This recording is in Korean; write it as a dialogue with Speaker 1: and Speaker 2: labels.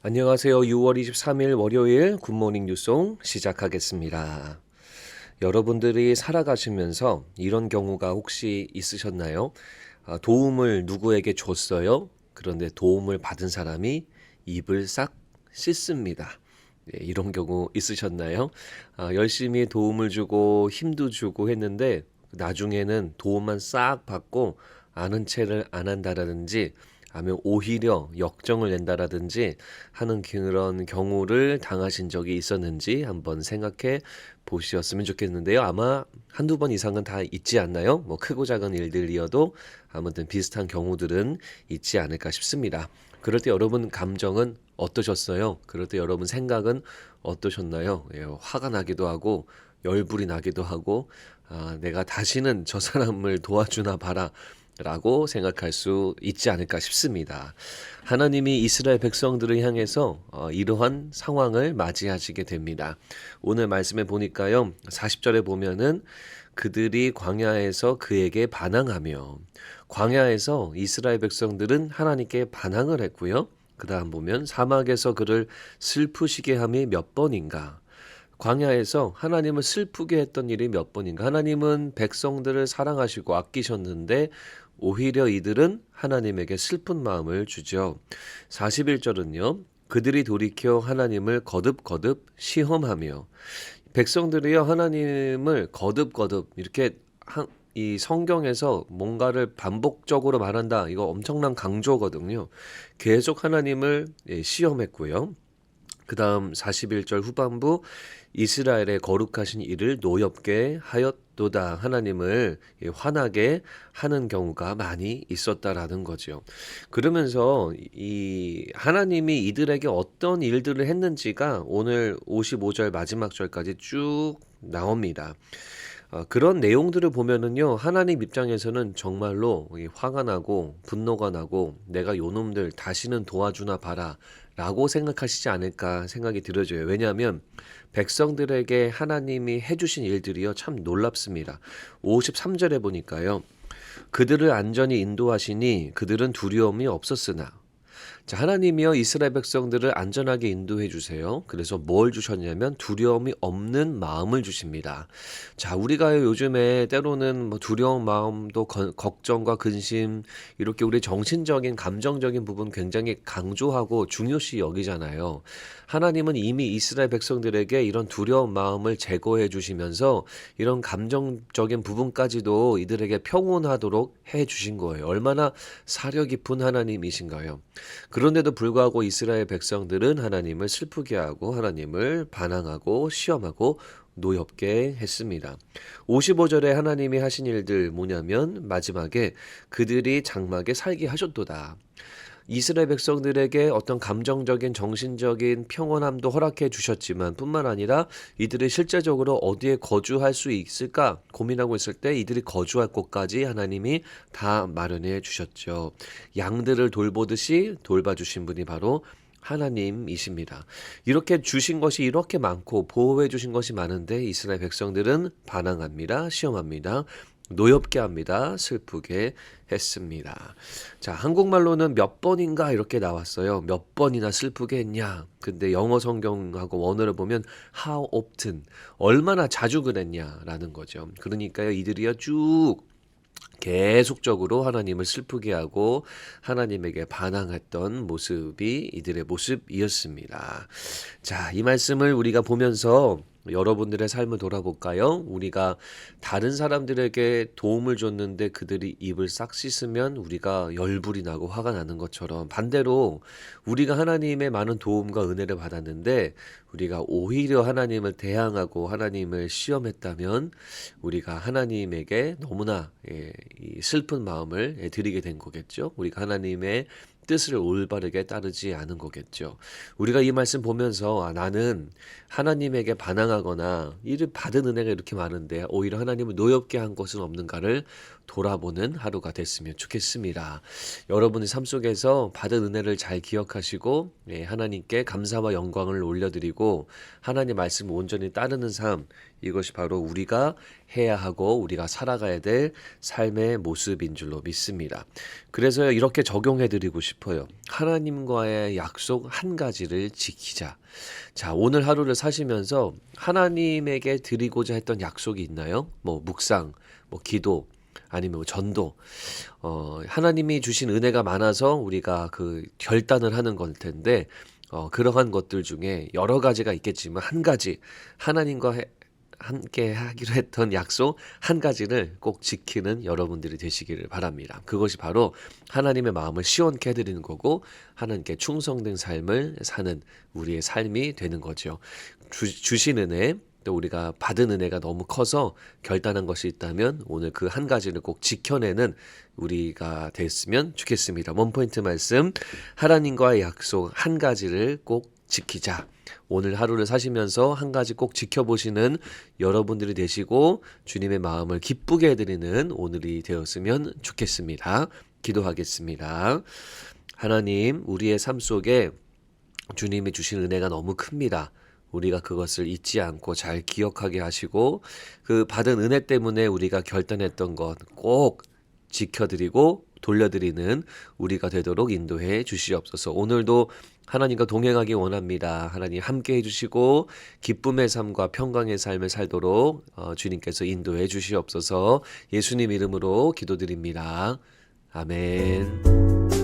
Speaker 1: 안녕하세요. 6월 23일 월요일 굿모닝 뉴송 시작하겠습니다. 여러분들이 살아가시면서 이런 경우가 혹시 있으셨나요? 도움을 누구에게 줬어요. 그런데 도움을 받은 사람이 입을 싹 씻습니다. 네, 이런 경우 있으셨나요? 열심히 도움을 주고 힘도 주고 했는데 나중에는 도움만 싹 받고 아는 체를 안 한다라든지 아니면 오히려 역정을 낸다라든지 하는 그런 경우를 당하신 적이 있었는지 한번 생각해 보셨으면 좋겠는데요. 아마 한두 번 이상은 다 있지 않나요? 뭐 크고 작은 일들이어도 아무튼 비슷한 경우들은 있지 않을까 싶습니다. 그럴 때 여러분 감정은 어떠셨어요? 그럴 때 여러분 생각은 어떠셨나요? 예, 화가 나기도 하고 열불이 나기도 하고 내가 다시는 저 사람을 도와주나 봐라 라고 생각할 수 있지 않을까 싶습니다. 하나님이 이스라엘 백성들을 향해서 이러한 상황을 맞이하시게 됩니다. 오늘 말씀에 보니까요. 40절에 보면은 그들이 광야에서 그에게 반항하며, 광야에서 이스라엘 백성들은 하나님께 반항을 했고요. 그 다음 보면 사막에서 그를 슬프시게 함이 몇 번인가. 광야에서 하나님을 슬프게 했던 일이 몇 번인가. 하나님은 백성들을 사랑하시고 아끼셨는데 오히려 이들은 하나님에게 슬픈 마음을 주죠. 41절은요. 그들이 돌이켜 하나님을 거듭거듭 시험하며, 백성들이요 하나님을 거듭거듭 이렇게 이 성경에서 뭔가를 반복적으로 말한다. 이거 엄청난 강조거든요. 계속 하나님을 시험했고요. 그 다음 41절 후반부 이스라엘의 거룩하신 이를 노엽게 하였도다. 하나님을 화나게 하는 경우가 많이 있었다라는 거죠. 그러면서 이 하나님이 이들에게 어떤 일들을 했는지가 오늘 55절 마지막 절까지 쭉 나옵니다. 그런 내용들을 보면은요, 하나님 입장에서는 정말로 화가 나고 분노가 나고 내가 요놈들 다시는 도와주나 봐라 라고 생각하시지 않을까 생각이 들어져요. 왜냐하면 백성들에게 하나님이 해주신 일들이요, 참 놀랍습니다. 53절에 보니까요, 그들을 안전히 인도하시니 그들은 두려움이 없었으나, 자, 하나님이여 이스라엘 백성들을 안전하게 인도해 주세요. 그래서 뭘 주셨냐면 두려움이 없는 마음을 주십니다. 자, 우리가 요즘에 때로는 뭐 두려운 마음도 걱정과 근심 이렇게 우리 정신적인 감정적인 부분 굉장히 강조하고 중요시 여기잖아요. 하나님은 이미 이스라엘 백성들에게 이런 두려운 마음을 제거해 주시면서 이런 감정적인 부분까지도 이들에게 평온하도록 해 주신 거예요. 얼마나 사려 깊은 하나님이신가요? 그런데도 불구하고 이스라엘 백성들은 하나님을 슬프게 하고 하나님을 반항하고 시험하고 노엽게 했습니다. 55절에 하나님이 하신 일들 뭐냐면 마지막에 그들이 장막에 살게 하셨도다. 이스라엘 백성들에게 어떤 감정적인 정신적인 평온함도 허락해 주셨지만 뿐만 아니라 이들이 실제적으로 어디에 거주할 수 있을까 고민하고 있을 때 이들이 거주할 곳까지 하나님이 다 마련해 주셨죠. 양들을 돌보듯이 돌봐주신 분이 바로 하나님이십니다. 이렇게 주신 것이 이렇게 많고 보호해 주신 것이 많은데 이스라엘 백성들은 반항합니다. 시험합니다. 노엽게 합니다. 슬프게 했습니다. 자, 한국말로는 몇 번인가 이렇게 나왔어요. 몇 번이나 슬프게 했냐. 근데 영어 성경하고 원어를 보면 how often, 얼마나 자주 그랬냐라는 거죠. 그러니까요, 이들이요 쭉 계속적으로 하나님을 슬프게 하고 하나님에게 반항했던 모습이 이들의 모습이었습니다. 자, 이 말씀을 우리가 보면서 여러분들의 삶을 돌아볼까요? 우리가 다른 사람들에게 도움을 줬는데 그들이 입을 싹 씻으면 우리가 열불이 나고 화가 나는 것처럼, 반대로 우리가 하나님의 많은 도움과 은혜를 받았는데 우리가 오히려 하나님을 대항하고 하나님을 시험했다면 우리가 하나님에게 너무나 이 슬픈 마음을 드리게 된 거겠죠. 우리가 하나님의 뜻을 올바르게 따르지 않은 거겠죠. 우리가 이 말씀 보면서 나는 하나님에게 반항하거나 이를 받은 은혜가 이렇게 많은데 오히려 하나님을 노엽게 한 것은 없는가를 돌아보는 하루가 됐으면 좋겠습니다. 여러분의 삶 속에서 받은 은혜를 잘 기억하시고 하나님께 감사와 영광을 올려드리고 하나님 말씀을 온전히 따르는 삶, 이것이 바로 우리가 해야 하고 우리가 살아가야 될 삶의 모습인 줄로 믿습니다. 그래서 이렇게 적용해 드리고 싶어요. 하나님과의 약속 한 가지를 지키자. 자, 오늘 하루를 사시면서 하나님에게 드리고자 했던 약속이 있나요? 뭐 묵상, 뭐 기도, 아니면 뭐 전도. 하나님이 주신 은혜가 많아서 우리가 그 결단을 하는 걸 텐데, 그러한 것들 중에 여러 가지가 있겠지만 한 가지, 하나님과 함께 하기로 했던 약속 한 가지를 꼭 지키는 여러분들이 되시기를 바랍니다. 그것이 바로 하나님의 마음을 시원케 해드리는 거고 하나님께 충성된 삶을 사는 우리의 삶이 되는 거죠. 주신 은혜, 또 우리가 받은 은혜가 너무 커서 결단한 것이 있다면 오늘 그 한 가지를 꼭 지켜내는 우리가 됐으면 좋겠습니다. 원포인트 말씀, 하나님과의 약속 한 가지를 꼭 지키자. 오늘 하루를 사시면서 한 가지 꼭 지켜보시는 여러분들이 되시고 주님의 마음을 기쁘게 해드리는 오늘이 되었으면 좋겠습니다. 기도하겠습니다. 하나님, 우리의 삶 속에 주님이 주신 은혜가 너무 큽니다. 우리가 그것을 잊지 않고 잘 기억하게 하시고 그 받은 은혜 때문에 우리가 결단했던 것 꼭 지켜드리고 돌려드리는 우리가 되도록 인도해 주시옵소서. 오늘도 하나님과 동행하기 원합니다. 하나님 함께 해주시고 기쁨의 삶과 평강의 삶을 살도록 주님께서 인도해 주시옵소서. 예수님 이름으로 기도드립니다. 아멘.